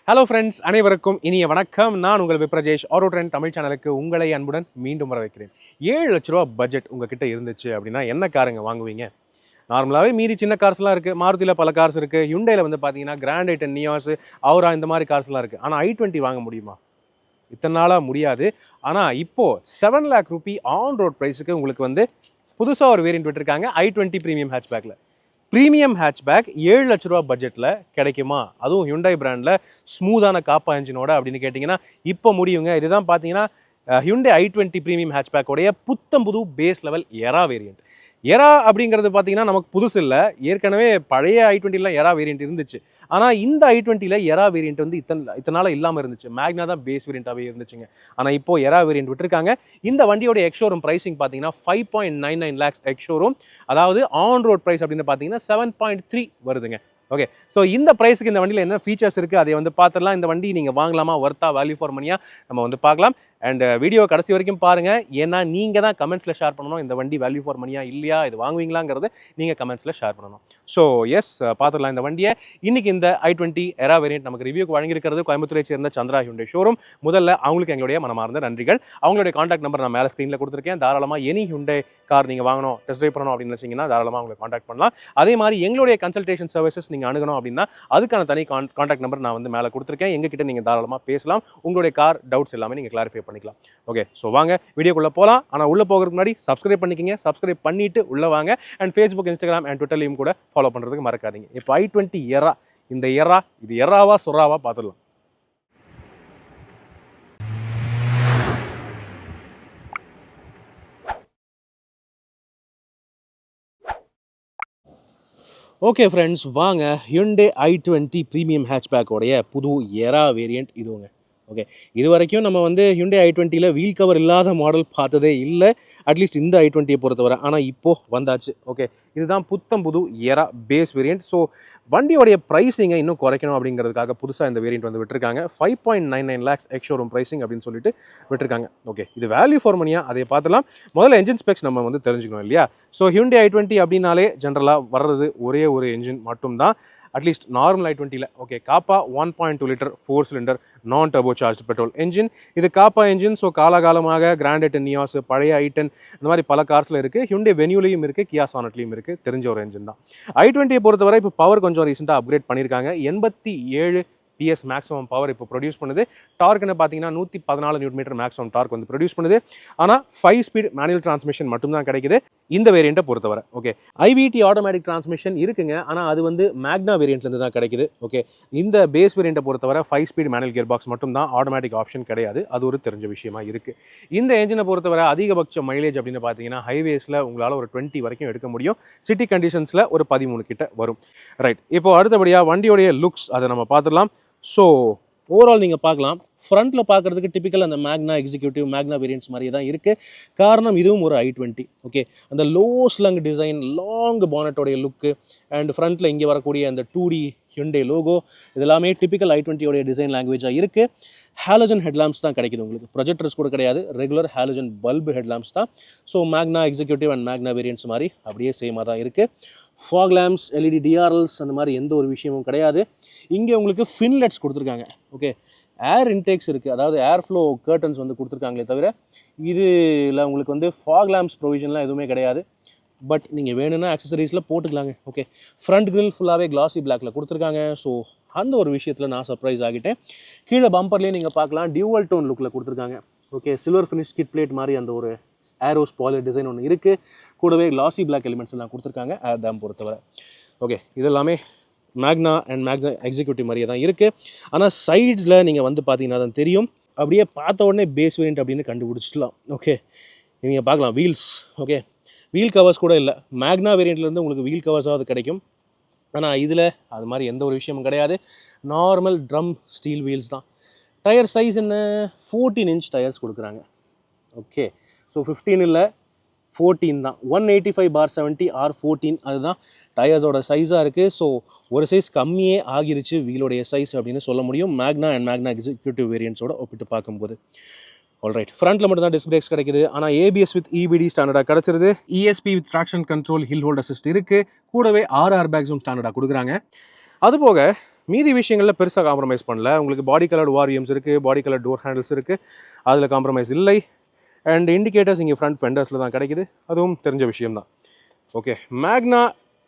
Hello friends, அனைவருக்கும் இனிய வணக்கம். நான் உங்கள் விப்ரஜேஷ். ஆரோ ட்ரெண்ட் தமிழ் சேனலுக்கு உங்களை அன்புடன் மீண்டும் வர வைக்கிறேன். 7 லட்ச ரூபா பட்ஜெட் உங்ககிட்ட இருந்துச்சு அப்படின்னா என்ன காருங்க வாங்குவீங்க? நார்மலாகவே மீதி சின்ன கார்ஸ்லாம் இருக்குது. மாருதியில் பல கார்ஸ் இருக்குது. ஹுண்டாயில் வந்து பார்த்தீங்கன்னா கிராண்ட் ஐட்டன், நியாஸ், அவுரா இந்த மாதிரி கார்ஸ்லாம் இருக்குது. ஆனால் i20 வாங்க முடியுமா? இத்தனை நாளாக முடியாது. ஆனால் இப்போது 7 lakh ரூபி ஆன் ரோட் ப்ரைஸுக்கு உங்களுக்கு வந்து புதுசாக ஒரு வேரியன்ட் விட்டுருக்காங்க i20 ப்ரீமியம் ஹேட்ச்பேக்கில். ப்ரீமியம் ஹேட்ச்பேக் 7 லட்ச ரூபா பட்ஜெட்டில் கிடைக்குமா? அதுவும் ஹுண்டாய் பிராண்டில் ஸ்மூதான காப்பா என்ஜினோட அப்படின்னு கேட்டிங்கன்னா இப்போ முடியுங்க. இதுதான் பார்த்தீங்கன்னா ஹுண்டாய் i20 ப்ரீமியம் ஹேட்ச்பேக்கோடைய புத்தம்புது பேஸ் லெவல் எரா வேரியன்ட். எரா அப்படிங்கிறது பார்த்தீங்கன்னா நமக்கு புதுசு இல்லை. ஏற்கனவே பழைய i20லாம் எரா வேரியன்ட் இருந்துச்சு. ஆனால் இந்த i20ல எரா வேரியன்ட் வந்து இத்தனை நாளாக இல்லாமல் இருந்துச்சு. மேக்னா தான் பேஸ் வேரியண்ட்டாகவே இருந்துச்சுங்க. ஆனால் இப்போ எரா வேரியன்ட் விட்டுருக்காங்க. இந்த வண்டியோட எக்ஸ்ஷோரூம் ப்ரைஸிங் பார்த்தீங்கன்னா 5.99 lakhs எக்ஸ்ஷோரூம். அதாவது ஆன் ரோட் ப்ரைஸ் அப்படின்னு பார்த்தீங்கன்னா 7.3 வருதுங்க. ஓகே, ஸோ இந்த ப்ரைஸுக்கு இந்த வண்டியில் என்ன ஃபீச்சர்ஸ் இருக்குது அதை வந்து பார்த்துடலாம். இந்த வண்டி நீங்கள் வாங்கலாமா, ஒர்த்தா, வேல்யூ ஃபார் மணியாக நம்ம வந்து பார்க்கலாம். அண்ட் வீடியோ கடைசி வரைக்கும் பாருங்கள். ஏன்னா நீங்கள் தான் கமெண்ட்ஸில் ஷேர் பண்ணணும் இந்த வண்டி வேல்யூ ஃபார் மணியா இல்லையா, இது வாங்குவீங்களாங்கிறது நீங்கள் கமெண்ட்ஸில் ஷேர் பண்ணணும். ஸோ எஸ், பார்த்துடலாம் இந்த வண்டியை. இன்றைக்கி இந்த i20 எரா வேரியன்ட் நமக்கு ரிவ்யூக்கு வழங்கியிருக்கிறது கோயம்புத்தூரை சேர்ந்த சந்திரா ஹுண்டாய் ஷோரூம். முதல்ல அவங்களுக்கு எங்களுடைய மனமார்ந்த நன்றிகள். அவங்களுடைய காண்டாக்ட் நம்பர் நான் மேலே ஸ்க்ரீனில் கொடுத்துருக்கேன். தாராளமாக எனி ஹுண்டாய் கார் நீங்கள் வாங்கணும், டெஸ்ட் ட்ரைவ் பண்ணணும் அப்படின்னு நினச்சிங்கன்னா தாராளமாக அவங்களை காண்டாக்ட் பண்ணலாம். அதே மாதிரி எங்களுடைய கன்சல்டேஷன் சர்வீசஸ் நீங்கள் அணுகணும் அப்படின்னா அதுக்கான தனி காண்டாக்ட் நம்பர் நான் வந்து மேலே கொடுத்துருக்கேன். எங்ககிட்ட நீங்கள் தாராளமாக பேசலாம். உங்களுடைய கார் டவுட்ஸ் எல்லாமே நீங்கள் கிளாரிஃபை பண்ணிக்கலாம். ஓகே, ஸோ வாங்க வீடியோக்குள்ளே போகலாம். ஆனால் உள்ளே போகிறதுக்கு முன்னாடி சப்ஸ்கிரைப் பண்ணிக்கிங்க. சப்ஸ்கிரைப் பண்ணிவிட்டு உள்ளே வாங்க. அண்ட் ஃபேஸ்புக், இன்ஸ்டாகிராம் அண்ட் ட்விட்டர்லையும் கூட ஃபாலோ பண்ணுறதுக்கு மறக்காதீங்க. இப்போ i20 எரா, இந்த எரா இது எராவா சொராவா பார்த்துடலாம். ஓகே ஃப்ரெண்ட்ஸ், வாங்க ஹுண்டாய் i20 ப்ரீமியம் ஹேட்ச்பேக்கோடைய புது எரா வேரியண்ட் இதுவுங்க. ஓகே, இது வரைக்கும் நம்ம வந்து ஹுண்டாய் i20ல வீல் கவர் இல்லாத மாடல் பார்த்ததே இல்லை, அட்லீஸ்ட் இந்த i20யை பொறுத்தவரை. ஆனால் இப்போது வந்தாச்சு. ஓகே, இதுதான் புத்தம் புது எரா பேஸ் வேரியண்ட். ஸோ வண்டியோடைய ப்ரைஸிங்கை இன்னும் குறைக்கணும் அப்படிங்கிறதுக்காக புதுசாக இந்த வேரியண்ட் வந்து விட்டுருக்காங்க. 5.99 lakhs எக்ஸ்ஷோரூம் ப்ரைஸிங் அப்படின்னு சொல்லிட்டு விட்டுருக்காங்க. ஓகே, இது வேல்யூ ஃபார் மணியா அதை பார்த்துலாம். முதல்ல என்ஜின் ஸ்பெக்ஸ் நம்ம வந்து தெரிஞ்சுக்கணும் இல்லையா? ஸோ ஹுண்டாய் i20 அப்படின்னாலே ஜென்ரலாக வர்றது ஒரே ஒரு என்ஜின் மட்டும்தான், அட்லீஸ்ட் நார்மல் i20ல. ஓகே, காப்பா 1.2 லிட்டர் 4 சிலிண்டர் நான் டர்போ சார்ஜ் பெட்ரோல் என்ஜின். இது காப்பா என்ஜின். ஸோ காலகாலமாக கிராண்ட் ஐட்டன், நியாஸ், பழைய i10 இந்த மாதிரி பல கார்ஸில் இருக்குது. ஹுண்டாய் வென்யூலையும் இருக்குது, கியா சானட்லையும் இருக்குது. தெரிஞ்ச ஒரு என்ஜின் தான். i20யை பொறுத்தவரை இப்போ பவர் கொஞ்சம் ரீசெண்டாக அப்கிரேட் பண்ணியிருக்காங்க. 87 PS மேக்ஸிமம் பவர் இப்போ ப்ரொடியூஸ் பண்ணுது. டார்க்னு பார்த்தீங்கன்னா 114 Nm மேக்ஸிமம் டார்க் வந்து ப்ரொடியூஸ் பண்ணுது. ஆனால் 5 ஸ்பீட் மேனுவல் டிரான்ஸ்மிஷன் மட்டும்தான் கிடைக்குது இந்த வேரியண்ட்டை பொறுத்தவரை. ஓகே, IVT ஆட்டோமேட்டிக் டிரான்ஸ்மிஷன் இருக்குங்க, ஆனால் அது வந்து மேக்னா வேரியண்ட்லேருந்து தான் கிடைக்குது. ஓகே, இந்த பேஸ் வேரியண்ட்டை பொறுத்தவரை 5 ஸ்பீட் மேனுவல் கியர் பாக்ஸ் மட்டும் தான், ஆட்டோமேட்டிக் ஆப்ஷன் கிடையாது. அது ஒரு தெரிஞ்ச விஷயமா இருக்குது. இந்த என்ஜினை பொறுத்தவரை அதிகபட்ச மைலேஜ் அப்படின்னு பார்த்தீங்கன்னா ஹைவேஸில் உங்களால் ஒரு 20 வரைக்கும் எடுக்க முடியும். சிட்டி கண்டிஷன்ஸில் ஒரு 13 கிட்ட வரும். ரைட், இப்போ அடுத்தபடியாக வண்டியோடைய லுக்ஸ் அதை நம்ம பார்த்துடலாம். ஸோ ஓவரால் நீங்கள் பார்க்கலாம், ஃப்ரண்ட்டில் பார்க்குறதுக்கு டிப்பிக்கல் அந்த மேக்னா எக்ஸிக்யூட்டிவ், மேக்னா வேரியன்ட்ஸ் மாதிரியே தான் இருக்குது. காரணம் இதுவும் ஒரு i20. ஓகே, அந்த லோ ஸ்லங் டிசைன், லாங் பானட்டோடைய லுக்கு அண்ட் ஃப்ரண்ட்டில் இங்கே வரக்கூடிய அந்த 2D ஹுண்டாய் லோகோ இதெல்லாமே டிப்பிக்கல் i20யோடைய டிசைன் லாங்குவேஜாக இருக்குது. ஹாலஜன் ஹெட்லாம்ப்ஸ் தான் கிடைக்குது உங்களுக்கு, ப்ரொஜெக்டர்ஸ் கூட கிடையாது, ரெகுலர் ஹாலஜன் பல்பு ஹெட்லாம்ப்ஸ் தான். So Magna executive and Magna variants மாதிரி அப்படியே சேமாக தான் இருக்குது. ஃபாக் லேம்ப்ஸ், LED DRLs அந்த மாதிரி எந்த ஒரு விஷயமும் கிடையாது. இங்கே உங்களுக்கு ஃபின்லெட்ஸ் கொடுத்துருக்காங்க. ஓகே, ஏர் இன்டேக்ஸ் இருக்குது, அதாவது ஏர் ஃப்ளோ கர்டன்ஸ் வந்து கொடுத்துருக்காங்களே தவிர இதில் உங்களுக்கு வந்து ஃபாக் லேம்ப்ஸ் ப்ரொவிஷன்லாம் எதுவுமே கிடையாது. பட் நீங்கள் வேணும்னா ஆக்சசரிஸில் போட்டுக்கலாங்க. ஓகே, ஃப்ரண்ட் கிரில் ஃபுல்லாகவே கிளாசி பிளாக்ல கொடுத்துருக்காங்க. ஸோ அந்த ஒரு விஷயத்தில் நான் சர்ப்ரைஸ் ஆகிட்டேன். கீழே பம்பர்லேயே நீங்கள் பார்க்கலாம், டியூவல் டோன் லுக்கில் கொடுத்துருக்காங்க. Okay, silver finish skid plate மாதிரி அந்த ஒரு ஏரோ ஸ்பாயிலர் டிசைன் ஒன்று இருக்குது. கூடவே கிளாசி பிளாக் எலிமெண்ட்ஸ் எல்லாம் கொடுத்துருக்காங்க ஏர்டாம் பொறுத்தவரை. ஓகே, இதெல்லாமே மேக்னா அண்ட் மேக்னா எக்ஸிக்யூட்டிவ் மாதிரியே தான் இருக்குது. ஆனால் சைட்ஸில் நீங்கள் வந்து பார்த்தீங்கன்னா தான் தெரியும், அப்படியே பார்த்த உடனே பேஸ் வேரியண்ட் அப்படின்னு கண்டுபிடிச்சிடலாம். ஓகே, நீங்கள் பார்க்கலாம் வீல்ஸ். ஓகே, வீல் கவர்ஸ் கூட இல்லை. மேக்னா வேரியண்ட்லேருந்து உங்களுக்கு வீல் கவர்ஸாவது கிடைக்கும், ஆனால் இதில் அது மாதிரி எந்த ஒரு விஷயமும் கிடையாது. நார்மல் ட்ரம் ஸ்டீல் வீல்ஸ் தான். டயர் சைஸ் என்ன, 14 inch டயர்ஸ் கொடுக்குறாங்க. ஓகே, ஸோ 15 இல்லை 14 தான். 185/70 R14 அதுதான் டயர்ஸோட சைஸாக இருக்குது. ஸோ ஒரு சைஸ் கம்மியே ஆகிருச்சு வீலோடைய சைஸ் அப்படின்னு சொல்ல முடியும், மேக்னா அண்ட் மேக்னா எக்ஸிக்யூட்டிவ் வேரியன்ட்ஸோட ஒப்பிட்டு பார்க்கும்போது. ஆல்ரைட், ஃப்ரண்ட்டில் மட்டும் தான் டிஸ்க் பிரேக்ஸ் கிடைக்குது, ஆனால் ABS வித் EBD ஸ்டாண்டர்டாக கிடச்சிருது. ESP with traction control, hill hold assist இருக்குது. கூடவே 6 ஏர் பேக்ஸும் ஸ்டாண்டர்டாக கொடுக்குறாங்க. அதுபோக மீதி விஷயங்களில் பெருசாக காம்ப்ரமைஸ் பண்ணல. உங்களுக்கு பாடி கலர்டு வாரியம்ஸ் இருக்குது, பாடி கலர் டோர் ஹேண்டில்ஸ் இருக்குது, அதில் காம்ப்ரமைஸ் இல்லை. அண்ட் இண்டிகேட்டர்ஸ் இங்கே ஃப்ரண்ட் ஃபெண்டர்ஸில் தான் கிடைக்குது, அதுவும் தெரிஞ்ச விஷயம்தான். ஓகே, மேக்னா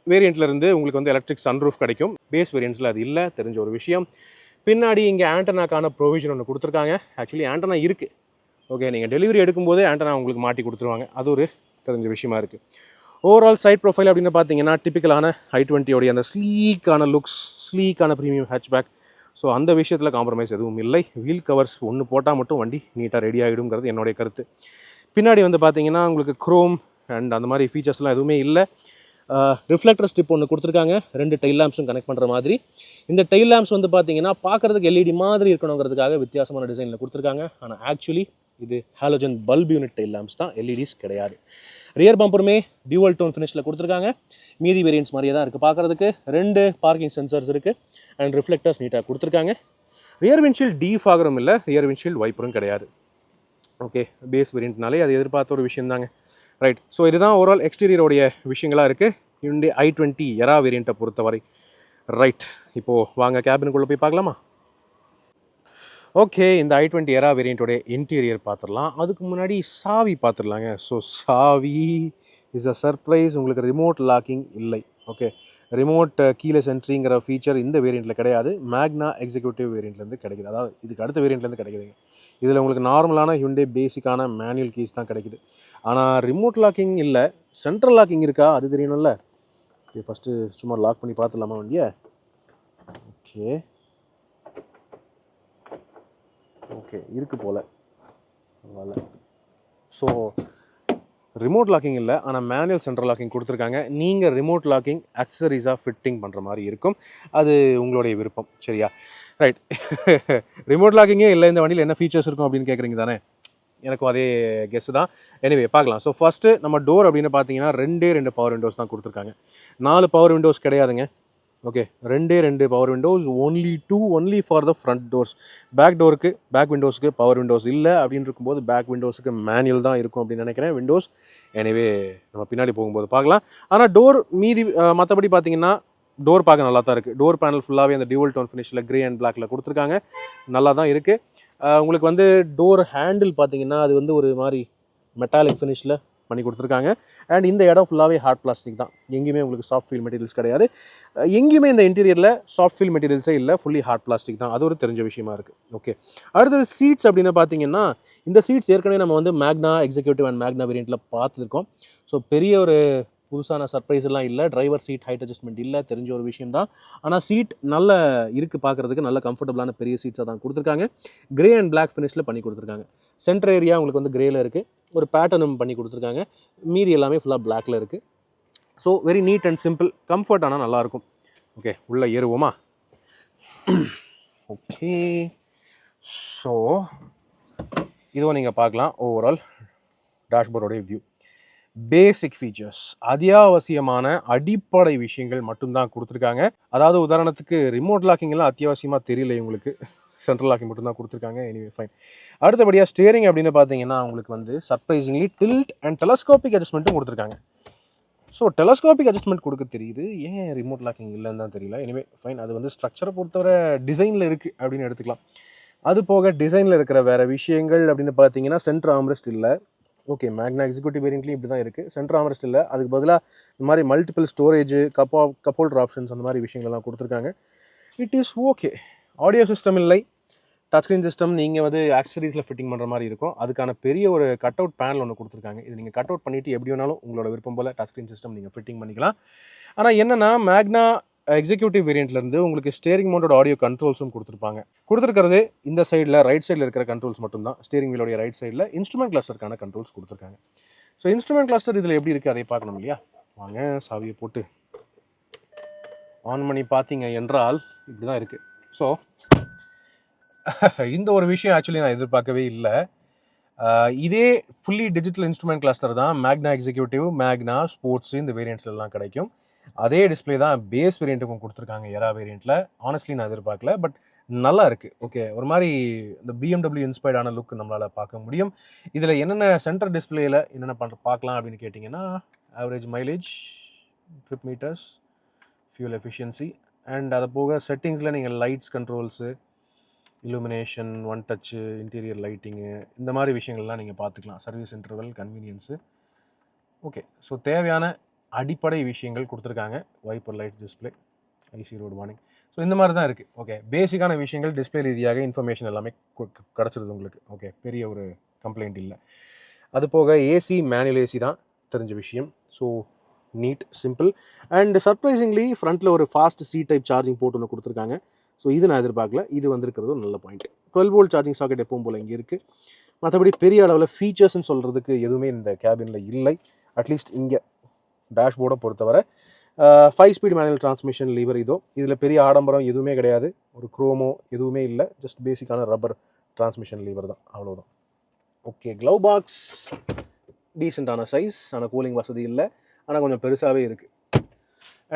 வேரியண்ட்லேருந்து உங்களுக்கு வந்து எலக்ட்ரிக் சன்ரூஃப் கிடைக்கும். பேஸ் வேரியண்ட்ஸில் அது இல்லை, தெரிஞ்ச ஒரு விஷயம். பின்னாடி இங்கே ஆண்டனாக்கான ப்ரொவிஷன் ஒன்று கொடுத்துருக்காங்க. ஆக்சுவலி ஆண்டனா இருக்குது. ஓகே, நீங்கள் டெலிவரி எடுக்கும்போதே ஆண்டனா உங்களுக்கு மாட்டி கொடுத்துருவாங்க, அது ஒரு தெரிஞ்ச விஷயமா இருக்குது. ஓவரால் சைட் ப்ரொஃபைல் அப்படின்னு பார்த்தீங்கன்னா டிப்பிக்கலான i20 அந்த ஸ்லீக்கான லுக்ஸ், ஸ்லீக்கான ப்ரீமியம் ஹேட்ச்பேக். ஸோ அந்த விஷயத்தில் காம்ப்ரமைஸ் எதுவும் இல்லை. வீல் கவர்ஸ் ஒன்று போட்டால் மட்டும் வண்டி நீட்டாக ரெடி ஆகிடுங்கிறது என்னுடைய கருத்து. பின்னாடி வந்து பார்த்தீங்கன்னா உங்களுக்கு க்ரோம் அண்ட் அந்த மாதிரி ஃபீச்சர்ஸ்லாம் எதுவுமே இல்லை. ரிஃப்ளெக்டர் ஸ்டிப் ஒன்று கொடுத்துருக்காங்க, 2 டைல் லேம்ப்ஸும் கனெக்ட் பண்ணுற மாதிரி. இந்த டைல் லேம்ப்ஸ் வந்து பார்த்தீங்கன்னா பார்க்குறதுக்கு எல்இடி மாதிரி இருக்கணுங்கிறதுக்காக வித்தியாசமான டிசைனில் கொடுத்துருக்காங்க. ஆனால் ஆக்சுவலி இது halogen bulb unit tail lamps தான், எல்இடிஸ் கிடையாது. ரியர் பம்பருமே டியூவல் டோன் ஃபினிஷில் கொடுத்துருக்காங்க. மீதி வேரியன்ட்ஸ் மாதிரியே தான் இருக்குது பார்க்குறதுக்கு. 2 பார்க்கிங் சென்சர்ஸ் இருக்குது அண்ட் ரிஃப்ளெக்டர்ஸ் நீட்டாக கொடுத்துருக்காங்க. ரியர் விண்ட்ஷீல்டு டீஃபாகரும் இல்லை, ரியர் விண்ட்ஷீல்டு வைப்பரும் கிடையாது. ஓகே, பேஸ் வேரியண்ட்னாலே அது எதிர்பார்த்த ஒரு விஷயம் தாங்க. ரைட், ஸோ இதுதான் ஓவரால் எக்ஸ்டீரியரோடைய விஷயங்களாக இருக்குது Hyundai i20 எரா வேரியண்ட்டை பொறுத்தவரை. ரைட், இப்போது வாங்க கேபினுக்குள்ளே போய் பார்க்கலாமா? ஓகே, இந்த i20 எரா வேரியண்ட்டோடைய இன்டீரியர் பார்த்துடலாம். அதுக்கு முன்னாடி சாவி பார்த்துடலாங்க. ஸோ சாவி இஸ் அ சர்ப்ரைஸ். உங்களுக்கு ரிமோட் லாக்கிங் இல்லை. ஓகே, ரிமோட் கீலெஸ் என்ட்ரிங்கிற ஃபீச்சர் இந்த வேரியண்ட்டில் கிடையாது. மேக்னா எக்ஸிக்யூட்டிவ் வேரியண்ட்லேருந்து கிடைக்குது, அதாவது இதுக்கு அடுத்த வேரியண்ட்லேருந்து கிடைக்குதுங்க. இதில் உங்களுக்கு நார்மலான Hyundai பேசிக்கான மேனுவல் கீஸ் தான் கிடைக்குது. ஆனால் ரிமோட் லாக்கிங் இல்லை. சென்ட்ரல் லாக்கிங் இருக்கா அது தெரியணும்ல. ஓகே, ஃபஸ்ட்டு சும்மா லாக் பண்ணி பார்த்துடலாமா வண்டியை? ஓகே ஓகே, இருக்குது போல். பரவாயில்ல. ஸோ ரிமோட் லாக்கிங் இல்லை, ஆனால் மேனுவல் சென்ட்ரல் லாக்கிங் கொடுத்துருக்காங்க. நீங்கள் ரிமோட் லாக்கிங் அக்சசரிஸாக ஃபிட்டிங் பண்ணுற மாதிரி இருக்கும், அது உங்களுடைய விருப்பம். சரியா? ரைட். ரிமோட் லாக்கிங்கே இல்லை இந்த வண்டியில், என்ன ஃபீச்சர்ஸ் இருக்கும் அப்படின்னு கேட்குறீங்க தானே? எனக்கும் அதே கெஸ் தான். எனிவே பார்க்கலாம். ஸோ ஃபஸ்ட்டு நம்ம டோர் அப்படின்னு பார்த்தீங்கன்னா 2 பவர் விண்டோஸ் தான் கொடுத்துருக்காங்க. 4 பவர் விண்டோஸ் கிடையாதுங்க. Okay, 2 power windows, only for the front doors. Back விண்டோஸுக்கு பவர் விண்டோஸ் இல்லை அப்படின்னு இருக்கும்போது பேக் விண்டோஸுக்கு மேனுவல் தான் இருக்கும் அப்படின்னு நினைக்கிறேன் விண்டோஸ். எனிவே நம்ம பின்னாடி போகும்போது பார்க்கலாம். ஆனால் டோர் மீதி மற்றபடி பார்த்தீங்கன்னா டோர் பார்க்க நல்லா தான் இருக்குது. டோர் பேனல் ஃபுல்லாகவே அந்த டியூவல் டோன் ஃபினிஷில் க்ரே அண்ட் பிளாக்கில் கொடுத்துருக்காங்க, நல்லா தான் இருக்குது. உங்களுக்கு வந்து டோர் ஹேண்டில் பார்த்தீங்கன்னா அது வந்து ஒரு மாதிரி மெட்டாலிக் ஃபினிஷில் பண்ணி கொடுத்துருக்காங்க. அண்ட் இந்த இடம் ஃபுல்லாகவே ஹார்ட் பிளாஸ்டிக் தான், எங்கேயுமே உங்களுக்கு சாஃப்ட் ஃபீல் மெட்டீரியல்ஸ் கிடையாது. எங்கேயுமே இந்த இன்டீரியரில் சாஃப்ட் ஃபீல் மெட்டீரியல்ஸே இல்லை, ஃபுல்லி ஹார்ட் பிளாஸ்டிக் தான். அது ஒரு தெரிஞ்ச விஷயமா இருக்குது. ஓகே, அடுத்தது சீட்ஸ் அப்படின்னு பார்த்தீங்கன்னா இந்த சீட்ஸ் ஏற்கனவே நம்ம வந்து மேக்னா எக்ஸிக்யூட்டிவ் அண்ட் மேக்னா வேரியண்ட்டில் பார்த்துருக்கோம். ஸோ பெரிய ஒரு புதுசான சர்ப்ரைஸ் எல்லாம் இல்லை. டிரைவர் சீட் ஹைட் அட்ஜஸ்ட்மெண்ட் இல்லை, தெரிஞ்ச ஒரு விஷயம் தான். ஆனால் சீட் நல்ல இருக்குது, பார்க்குறதுக்கு நல்ல கம்ஃபர்டபுளான பெரிய சீட்ஸாக தான் கொடுத்துருக்காங்க. கிரே அண்ட் பிளாக் ஃபினிஷில் பண்ணி கொடுத்துருக்காங்க. சென்டர் ஏரியா உங்களுக்கு வந்து கிரேயில் இருக்குது, ஒரு பேட்டர்னும் பண்ணி கொடுத்துருக்காங்க. மீதி எல்லாமே ஃபுல்லாக பிளாக்ல இருக்குது. So very neat and simple, comfort ஆனால் நல்லாயிருக்கும். ஓகே, உள்ளே ஏறுவோமா? ஓகே, ஸோ இதுவும் நீங்கள் பார்க்கலாம். ஓவரால் டேஷ்போர்டோடைய வியூ, பேசிக் ஃபீச்சர்ஸ், அத்தியாவசியமான அடிப்படை விஷயங்கள் மட்டும்தான் கொடுத்துருக்காங்க. அதாவது உதாரணத்துக்கு ரிமோட் லாக்கிங்லாம் அத்தியாவசியமாக தெரியல உங்களுக்கு, சென்ட்ரல் லாக்கிங் மட்டும்தான் கொடுத்துருக்காங்க. Anyway fine. அடுத்தபடியாக ஸ்டியரிங் அப்படின்னு பார்த்தீங்கன்னா உங்களுக்கு வந்து சர்ப்ரைசிங்லி டில்ட் அண்ட் டெலஸ்கோபிக் அட்ஜஸ்ட்மெண்ட்டும் கொடுத்துருக்காங்க. ஸோ டெலஸ்கோபிக் அட்ஜஸ்ட்மெண்ட் கொடுக்க தெரியுது, ஏன் ரிமோட் லாக்கிங் இல்லைன்னு தான் தெரியல. எனிவே ஃபைன், அது வந்து ஸ்ட்ரக்சரை பொறுத்தவரை டிசைனில் இருக்குது அப்படின்னு எடுத்துக்கலாம். அது போக டிசைனில் இருக்கிற வேறு விஷயங்கள் அப்படின்னு பார்த்தீங்கன்னா சென்டர் ஆர்ம்ரெஸ்ட் இல்லை. ஓகே, மேக்னா எக்ஸிக்யூட்டிவ் வேரியண்ட்லையும் இப்படி தான் இருக்குது, சென்டர் ஆர்ம்ரெஸ்ட் இல்லை. அதுக்கு பதிலாக இந்த மாதிரி multiple storage, cup holder options அந்த மாதிரி விஷயங்கள்லாம் கொடுத்துருக்காங்க. It is okay. Audio system இல்லை, டச் ஸ்க்ரீன் சிஸ்டம் நீங்கள் வந்து ஆக்சசரிஸில் ஃபிட்டிங் பண்ணுற மாதிரி இருக்கும். அதுக்கான பெரிய ஒரு கட் அவுட் பேனல் ஒன்று கொடுத்துருக்காங்க. இது நீங்கள் கட் அவுட் பண்ணிவிட்டு எப்படி வேணாலும் உங்களோட விருப்பம் போல் டச் ஸ்க்ரீன் சிஸ்டம் நீங்கள் ஃபிட்டிங் பண்ணிக்கலாம். ஆனால் என்னென்னா மேக்னா எக்ஸிக்யூட்டிவ் வேரியண்ட்லேருந்து உங்களுக்கு ஸ்டேரிங் மவுண்டட் ஆடியோ கண்ட்ரோல்ஸும் கொடுத்துருக்கிறது இந்த சைடில் ரைட் சைடில் இருக்கிற கண்ட்ரோல்ஸ் மட்டும்தான். ஸ்டேரிங் வீலோடைய ரைட் சைடில் இன்ஸ்ட்ருமெண்ட் கிளஸ்டருக்கான கண்ட்ரோல்ஸ் கொடுத்துருக்காங்க. ஸோ இன்ஸ்ட்ருமெண்ட் கிளஸ்டர் இதில் எப்படி இருக்குது அதை பார்க்கணும் இல்லையா? வாங்க சாவியை போட்டு ஆன் பண்ணி பார்த்தீங்க என்றால் இப்படி தான் இருக்குது. ஸோ இந்த ஒரு விஷயம் ஆக்சுவலி நான் எதிர்பார்க்கவே இல்லை. இதே ஃபுல்லி டிஜிட்டல் இன்ஸ்ட்ருமெண்ட் கிளஸ்டர் தான் மேக்னா எக்ஸிக்யூட்டிவ், மேக்னா ஸ்போர்ட்ஸ் இந்த வேரியண்ட்ஸ் எல்லாம் கிடைக்கும். அதே டிஸ்பிளே தான் பேஸ் வேரியண்ட்டுக்கும் கொடுத்துருக்காங்க எரா வேரியண்ட்டில். ஆனஸ்ட்லி நான் எதிர்பார்க்கல, பட் நல்லா இருக்குது. ஓகே, ஒரு மாதிரி இந்த BMW இன்ஸ்பைர்டான லுக் நம்மளால் பார்க்க முடியும். இதில் என்னென்ன சென்டர் டிஸ்பிளேயில் என்னென்ன பார்க்கலாம் அப்படின்னு கேட்டிங்கன்னா average mileage, trip meters, fuel efficiency and அது போக செட்டிங்ஸில் நீங்கள் lights controls, illumination, one touch, interior lighting, இந்த மாதிரி விஷயங்கள்லாம் நீங்கள் பார்த்துக்கலாம். Service interval, convenience. Okay, so தேவையான அடிப்படை விஷயங்கள் கொடுத்துருக்காங்க. Wiper light display, IC road warning. So இந்த மாதிரி தான் இருக்குது. ஓகே, பேசிக்கான விஷயங்கள் டிஸ்பிளே ரீதியாக இன்ஃபர்மேஷன் எல்லாமே கிடச்சிருது உங்களுக்கு. ஓகே, பெரிய ஒரு கம்ப்ளைண்ட் இல்லை. அது போக ஏசி மேனுவல் ஏசி தான் தெரிஞ்ச விஷயம். So neat, simple and surprisingly ஃப்ரண்ட்டில் ஒரு fast C type charging port ஒன்று கொடுத்துருக்காங்க. ஸோ இது நான் எதிர்பார்க்கல. இது வந்திருக்கிறது ஒரு நல்ல பாயிண்ட். 12 வோல்ட் சார்ஜிங் சாக்கெட் எப்பவும் போல் இங்கே இருக்குது. மற்றபடி பெரிய அளவில் ஃபீச்சர்ஸ்ன்னு சொல்கிறதுக்கு எதுவுமே இந்த கேபினில் இல்லை. அட்லீஸ்ட் இங்கே டேஷ்போர்டை பொறுத்தவரை 5 ஸ்பீட் மேனுவல் டிரான்ஸ்மிஷன் லீவர் இதோ. இதில் பெரிய ஆடம்பரம் எதுவுமே கிடையாது. ஒரு குரோமோ எதுவுமே இல்லை. ஜஸ்ட் பேசிக்கான ரப்பர் டிரான்ஸ்மிஷன் லீவர் தான், அவ்வளோதான். ஓகே, க்ளவ் பாக்ஸ் டீசெண்டான சைஸ், ஆனால் கூலிங் வசதி இல்லை, ஆனால் கொஞ்சம் பெருசாகவே இருக்குது.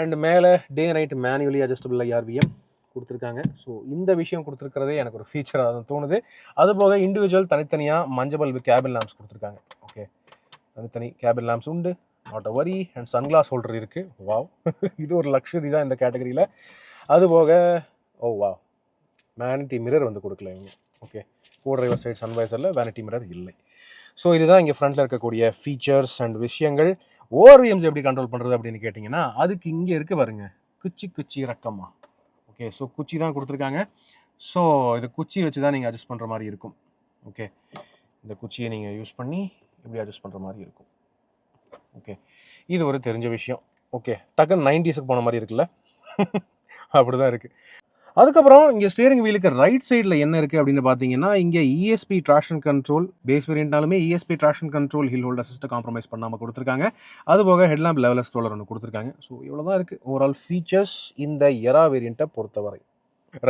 அண்ட் மேலே day night manually adjustable IRVM கொடுத்துருக்காங்க. ஸோ இந்த விஷயம் கொடுத்துருக்கிறதே எனக்கு ஒரு ஃபீச்சராக தான் தோணுது. அதுபோக இண்டிவிஜுவல் தனித்தனியாக மஞ்சள் பல்பு கேபின் லேம்ப்ஸ் கொடுத்துருக்காங்க. ஓகே, தனித்தனி கேபின் லேம்ப்ஸ் உண்டு, நாட் அ வரி. அண்ட் சன்கிளாஸ் ஹோல்டர் இருக்குது. வாவ், இது ஒரு லக்ஸரி தான் இந்த கேட்டகரியில். அதுபோக வாவ், வேனிட்டி மிரர் வந்து கொடுக்கல இவங்க. ஓகே, கோ டிரைவர் சைட் சன்வைசரில் வேனிட்டி மிரர் இல்லை. ஸோ இதுதான் இங்கே ஃப்ரண்ட்டில் இருக்கக்கூடிய ஃபீச்சர்ஸ் அண்ட் விஷயங்கள். ஓஆர்விஎம்ஸ் எப்படி கண்ட்ரோல் பண்ணுறது அப்படின்னு கேட்டிங்கன்னா, அதுக்கு இங்கே இருக்குது பாருங்க, குச்சி ரக்கமா. ஓகே, ஸோ குச்சி தான் கொடுத்துருக்காங்க. ஸோ இது குச்சி வச்சு தான் நீங்கள் அட்ஜஸ்ட் பண்ணுற மாதிரி இருக்கும். ஓகே, இந்த குச்சியை நீங்கள் யூஸ் பண்ணி இப்படி அட்ஜஸ்ட் பண்ணுற மாதிரி இருக்கும். ஓகே, இது ஒரு தெரிஞ்ச விஷயம். ஓகே, டக்குன்னு 90s போன மாதிரி இருக்குல்ல, அப்படி தான் இருக்குது. அதுக்கப்புறம் இங்கே ஸ்டியரிங் வீலுக்கு ரைட் சைடில் என்ன இருக்குது அப்படின்னு பார்த்தீங்கன்னா, இங்கே ESP ட்ராக்ஷன் கண்ட்ரோல், பேஸ் வேரியண்ட்னாலுமே ESP traction control, hill hold அசிஸ்ட்டை காம்ப்ரமைஸ் பண்ணாமல் கொடுத்துருக்காங்க. அதுபோக ஹெட்லாம்ப் லெவல் ஸ்க்ரோலர் ஒன்று கொடுத்துருக்காங்க. ஸோ இவ்வளோ தான் இருக்குது ஓவரால் ஃபீச்சர்ஸ் இந்த எரா வேரியண்ட்டை பொறுத்தவரை.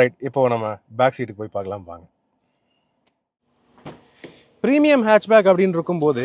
ரைட், இப்போ நம்ம பேக் சீட்டுக்கு போய் பார்க்கலாம் வாங்க. ப்ரீமியம் ஹேட்ச்பேக் அப்படின்னு இருக்கும்போது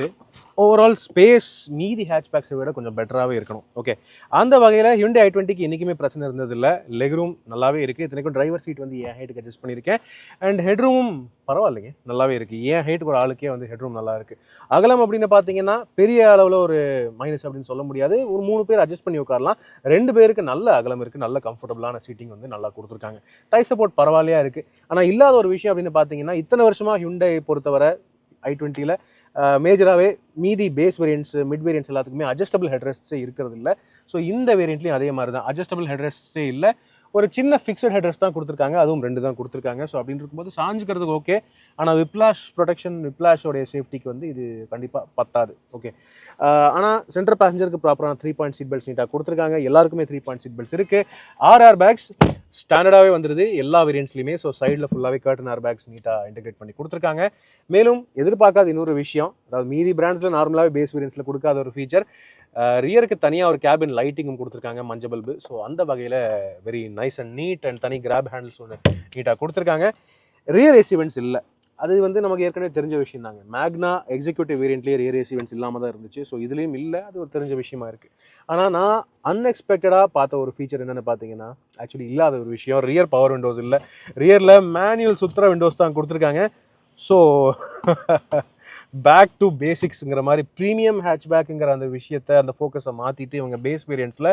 ஓவரால் ஸ்பேஸ் மீதி ஹேட்ச்பேக்ஸை விட கொஞ்சம் பெட்டராகவே இருக்கணும். ஓகே, அந்த வகையில் Hyundai i20க்கு என்றைக்குமே பிரச்சனை இருந்ததில்லை. லெக் ரூம் நல்லாவே இருக்குது. இத்தனைக்கும் டிரைவர் சீட் வந்து என் ஹைட்டுக்கு அட்ஜஸ்ட் பண்ணியிருக்கேன். அண்ட் ஹெட்ரூமும் பரவாயில்லைங்க, நல்லாவே இருக்குது. என் ஹைட்டுக்கு ஒரு ஆளுக்கே வந்து ஹெட்ரூம் நல்லா இருக்குது. அகலம் அப்படின்னு பார்த்தீங்கன்னா பெரிய அளவில் ஒரு மைனஸ் அப்படின்னு சொல்ல முடியாது. ஒரு 3 பேர் அட்ஜஸ்ட் பண்ணி உட்காரலாம். 2 பேருக்கு நல்ல அகலம் இருக்குது. நல்ல கம்ஃபர்டபுளான சீட்டிங் வந்து நல்லா கொடுத்துருக்காங்க. டை சப்போர்ட் பரவாயில்லையா இருக்குது. ஆனால் இல்லாத ஒரு விஷயம் அப்படின்னு பார்த்தீங்கன்னா, இத்தனை வருஷமாக Hyundai பொறுத்தவரை i20ல மேஜராகவே மீதி பேஸ் வேரியன்ட்ஸ், மிட் வேரியன்ட்ஸ் எல்லாத்துக்குமே அட்ஜஸ்டபிள் ஹெட்ரெஸ்ட்ஸே இருக்கிறது இல்லை. ஸோ இந்த வேரியண்ட்லையும் அதே மாதிரி தான், அட்ஜஸ்டபிள் ஹெட்ரெஸ்ட்ஸே இல்லை. ஒரு சின்ன ஃபிக்ஸட் ஹெட்ரெஸ்ட் தான் கொடுத்துருக்காங்க, அதுவும் 2 தான் கொடுத்துருக்காங்க. ஸோ அப்படின்னு இருக்கும்போது சாஞ்சுக்கிறதுக்கு ஓகே, ஆனால் விப்ளாஷ் ப்ரொடெக்ஷன், விப்ளாஷோடைய சேஃப்டிக்கு வந்து இது கண்டிப்பாக பத்தாது. ஓகே, ஆனால் சென்டர் பேசஞ்சருக்கு ப்ராப்பரான 3 பாயிண்ட் சீட் பெல்ட்ஸ் நீட்டாக கொடுத்துருக்காங்க. எல்லாருக்குமே 3 பாயிண்ட் சீட் பெல்ட்ஸ் இருக்குது. ஆர் பேக்ஸ் ஸ்டாண்டர்டாகவே வந்துடுது எல்லா வேரியன்ட்ஸ்லையுமே. ஸோ சைடில் ஃபுல்லாகவே கர்டன் ஏர் பேக்ஸ் நீட்டாக இன்டெகிரேட் பண்ணி கொடுத்துருக்காங்க. மேலும் எதிர்பார்க்காத இன்னொரு விஷயம், அதாவது மீதி பிராண்ட்ஸில் நார்மலாகவே பேஸ் வேரியன்ட்ஸில் கொடுக்காத ஒரு ஃபீச்சர், ரியருக்கு தனியாக ஒரு கேபின் லைட்டிங்கும் கொடுத்துருக்காங்க, மஞ்சள் பல்பு. ஸோ அந்த வகையில் very nice and neat and தனி கிராப் ஹேண்டில்ஸ் ஒன்று நீட்டாக கொடுத்துருக்காங்க. ரியர் ஏசி வென்ட்ஸ் இல்லை, அது வந்து நமக்கு ஏற்கனவே தெரிஞ்ச விஷயம் தாங்க. மேக்னா எக்ஸிக்யூட்டிவ் வேரியண்ட்லேயே ரியர் ஏசி வென்ட்ஸ் இல்லாமல் தான் இருந்துச்சு. ஸோ இதுலேயும் இல்லை, அது ஒரு தெரிஞ்ச விஷயமா இருக்குது. ஆனால் நான் அன்எக்ஸ்பெக்டடாக பார்த்த ஒரு ஃபீச்சர் என்னென்னு பார்த்தீங்கன்னா, ஆக்சுவலி இல்லாத ஒரு விஷயம், ரியர் பவர் விண்டோஸ் இல்லை. ரியரில் மேனுவல் சுற்றுற விண்டோஸ் தான் கொடுத்துருக்காங்க. ஸோ பேக் டு பேசிக்ஸுங்கிற மாதிரி ப்ரீமியம் ஹேட்ச்பேக்குங்கிற அந்த விஷயத்தை, அந்த ஃபோக்கஸை மாற்றிட்டு இவங்க பேஸ் வேரியன்ட்ஸில்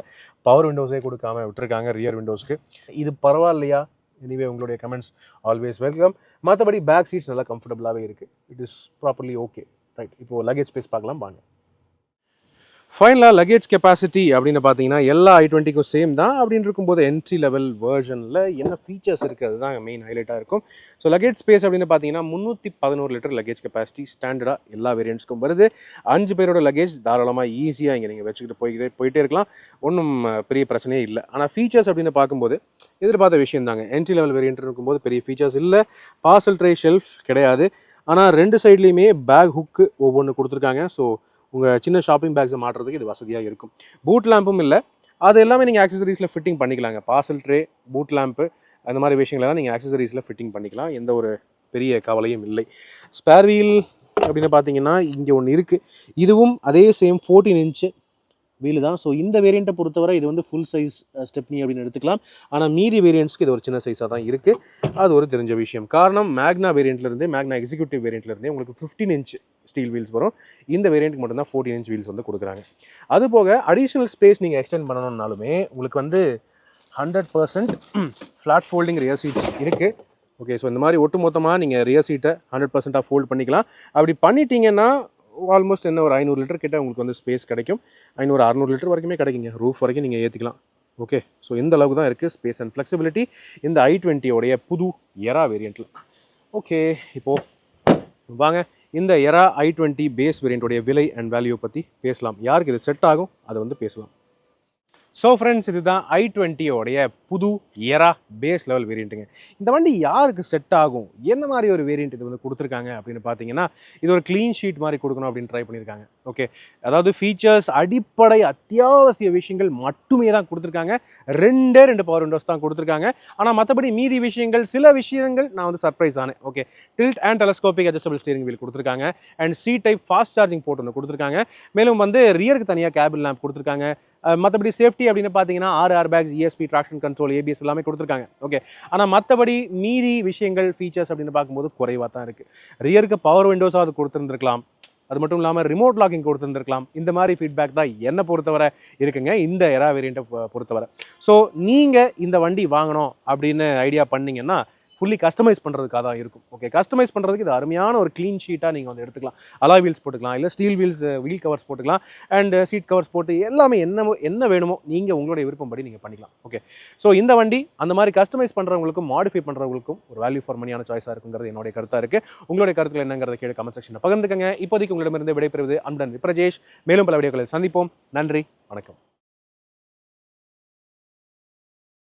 பவர் விண்டோஸே கொடுக்காம விட்டுருக்காங்க ரியர் விண்டோஸ்க்கு. இது பரவாயில்லையா? எனிவே உங்களுடைய கமெண்ட்ஸ் ஆல்வேஸ் வெல்கம். மற்றபடி பேக் சீட்ஸ் நல்லா கம்ஃபர்டபுளாகவே இருக்குது. It is properly okay. Right, இப்போது லக்கேஜ் ஸ்பேஸ் பார்க்கலாம் வாங்க. ஃபைனலாக லக்கேஜ் கெப்பாசிட்டி அப்படின்னு பார்த்தீங்கன்னா எல்லா i20க்கும் சேம் தான். அப்படின்னு இருக்கும்போது என்ட்ரி லெவல் வேர்ஷனில் என்ன ஃபீச்சர்ஸ் இருக்குது அதுதான் மெயின் ஹைலைட்டாக இருக்கும். ஸோ லக்கேஜ் ஸ்பேஸ் அப்படின்னு பார்த்தீங்கன்னா 311 லிட்டர் லக்கேஜ் கெப்பாசிட்டி ஸ்டாண்டர்டாக எல்லா வேரியன்ட்ஸ்க்கும் வருது. 5 பேரோட லக்கேஜ் தாராளமாக ஈஸியாக இங்கே நீங்கள் வச்சுக்கிட்டு போயிட்டே இருக்கலாம். ஒன்றும் பெரிய பிரச்சனையே இல்லை. ஆனால் ஃபீச்சர்ஸ் அப்படின்னு பார்க்கும்போது எதிர்பார்த்த விஷயம் தாங்க. என்ட்ரி லெவல் வேரியன்ட் இருக்கும்போது பெரிய ஃபீச்சர்ஸ் இல்லை. பார்சல் ட்ரே ஷெல்ஃப் கிடையாது. ஆனால் 2 சைட்லேயுமே பேக் ஹுக்கு ஒவ்வொன்று கொடுத்துருக்காங்க. ஸோ உங்கள் சின்ன ஷாப்பிங் பேக்ஸை மாட்டுறதுக்கு இது வசதியாக இருக்கும். பூட் லேம்பும் இல்லை, அது எல்லாமே நீங்கள் ஆக்சசரிஸில் ஃபிட்டிங் பண்ணிக்கலாங்க. பார்சல் ட்ரே, பூட் லேம்ப்பு, அந்த மாதிரி விஷயங்களெல்லாம் நீங்கள் ஆக்சசரிஸில் ஃபிட்டிங் பண்ணிக்கலாம். எந்த ஒரு பெரிய கவலையும் இல்லை. ஸ்பேர் வீல் அப்படின்னு பார்த்தீங்கன்னா இங்கே ஒன்று இருக்குது. இதுவும் அதே சேம் 14 இன்ச்சு வீல் தான். ஸோ இந்த வேரியண்ட்டை பொறுத்தவரை இது வந்து ஃபுல் சைஸ் ஸ்டெப்னி அப்படின்னு எடுத்துக்கலாம். ஆனால் மீதி வேரியண்ட்ஸ்க்கு இது ஒரு சின்ன சைஸாக தான் இருக்குது. அது ஒரு தெரிஞ்ச விஷயம். காரணம் மேக்னா வேரியண்ட்லேருந்தே, மேக்னா எக்ஸிக்யூட்டிவ் வேரியண்ட்லேருந்தே உங்களுக்கு 15 இன்ச் ஸ்டீல் வீல்ஸ் வரும். இந்த வேரியண்ட்டுக்கு மட்டும்தான் 14 இன்ச் வீல்ஸ் வந்து கொடுக்குறாங்க. அது போக அடிஷ்னல் ஸ்பேஸ் நீங்கள் எக்ஸ்டெண்ட் பண்ணணும்னாலுமே உங்களுக்கு வந்து 100% ஃப்ளாட் ஃபோல்டிங் ரியர் சீட்ஸ் இருக்குது. ஓகே, ஸோ இந்த மாதிரி ஒட்டு மொத்தமாக நீங்கள் ரியர் சீட்டை 100% ஃபோல்ட் பண்ணிக்கலாம். அப்படி பண்ணிட்டீங்கன்னா ஆல்மோஸ்ட் என்ன ஒரு 500 லிட்டர் கிட்ட உங்களுக்கு வந்து ஸ்பேஸ் கிடைக்கும். 500-600 லிட்டர் வரைக்குமே கிடைக்குங்க. ரூஃப் வரைக்கும் நீங்கள் ஏற்றிக்கலாம். ஓகே, ஸோ இந்த அளவுக்கு தான் இருக்குது ஸ்பேஸ் அண்ட் ஃப்ளெக்சிபிலிட்டி இந்த i20 புது எரா வேரியண்ட்டில். ஓகே, இப்போது வாங்க இந்த எரா i20 பேஸ் வேரியண்ட்டோடைய விலை அண்ட் வேல்யூ பற்றி பேசலாம். யாருக்கு இது செட் ஆகும் அதை வந்து பேசலாம். ஸோ ஃப்ரெண்ட்ஸ், இதுதான் i20 புது எரா பேஸ் லெவல் வேரியண்ட்டுங்க. இந்த வண்டி யாருக்கு செட் ஆகும், என்ன மாதிரி ஒரு வேரியண்ட் இது வந்து கொடுத்துருக்காங்க அப்படின்னு பார்த்தீங்கன்னா, இது ஒரு க்ளீன் ஷீட் மாதிரி கொடுக்கணும் அப்படின்னு ட்ரை பண்ணியிருக்காங்க. ஓகே, அதாவது ஃபீச்சர்ஸ் அடிப்படை அத்தியாவசிய விஷயங்கள் மட்டுமே தான் கொடுத்துருக்காங்க. 2 பவர் விண்டோஸ் தான் கொடுத்துருக்காங்க. ஆனால் மற்றபடி மீதி விஷயங்கள் சில விஷயங்கள் நான் வந்து சர்ப்ரைஸ் ஆனேன். Okay, tilt and telescopic adjustable steering wheel கொடுத்துருக்காங்க. And C type fast charging port ஒன்று கொடுத்துருக்காங்க. மேலும் வந்து ரியருக்கு தனியாக கேபிள் லேம்ப் கொடுத்துருக்காங்க. மற்றபடி சேஃப்டி அப்படின்னு பார்த்தீங்கன்னா 6 airbags, ESP, traction control, ABS எல்லாமே கொடுத்துருக்காங்க. ஓகே, ஆனால் மற்றபடி மீதி விஷயங்கள் ஃபீச்சர்ஸ் அப்படின்னு பார்க்கும்போது குறைவாக தான் இருக்குது. ரியருக்கு பவர் விண்டோஸாக அது கொடுத்துருந்துருக்கலாம். அது மட்டும் இல்லாமல் ரிமோட் லாக்கிங் கொடுத்துருந்துருக்கலாம். இந்த மாதிரி ஃபீட்பேக் தான் என்னை பொறுத்தவரை இருக்குங்க இந்த எரா வேரியண்ட்டை பொறுத்தவரை. ஸோ நீங்கள் இந்த வண்டி வாங்கணும் அப்படின்னு ஐடியா பண்ணிங்கன்னா ஃபுல்லி கஸ்டமைஸ் பண்ணுறதுக்காக தான் இருக்கும். ஓகே, கஸ்டமைஸ் பண்ணுறதுக்கு இது அருமையான ஒரு க்ளீன் ஷீட்டாக நீங்கள் வந்து எடுத்துக்கலாம். அலாய் வீல்ஸ் போட்டுக்கலாம், இல்லை ஸ்டீல் வீல்ஸ் வீல் கவர்ஸ் போட்டுக்கலாம், அண்ட் சீட் கவர்ஸ் போட்டு எல்லாமே என்ன வேணுமோ நீங்கள் உங்களுடைய விருப்பம்படி நீங்கள் பண்ணிக்கலாம். ஓகே, ஸோ இந்த வண்டி அந்த மாதிரி கஸ்டமைஸ் பண்ணுறவங்களுக்கும் மாடிஃபை பண்ணுறவங்களுக்கும் ஒரு வேல்யூ ஃபார் மணியான சாய்ஸாக இருக்குங்கிறது என்னுடைய கருத்தாக இருக்குது. உங்களுடைய கருத்துக்கள் என்னங்கிறத கீழே கமெண்ட் செக்ஷனில் பகிர்ந்துக்கங்க. இப்போதைக்கு உங்களிடமிருந்து விடைபெறுவது அன்புடன் விப்ரஜேஷ். மேலும் பல வீடியோக்களில் சந்திப்போம். நன்றி, வணக்கம்.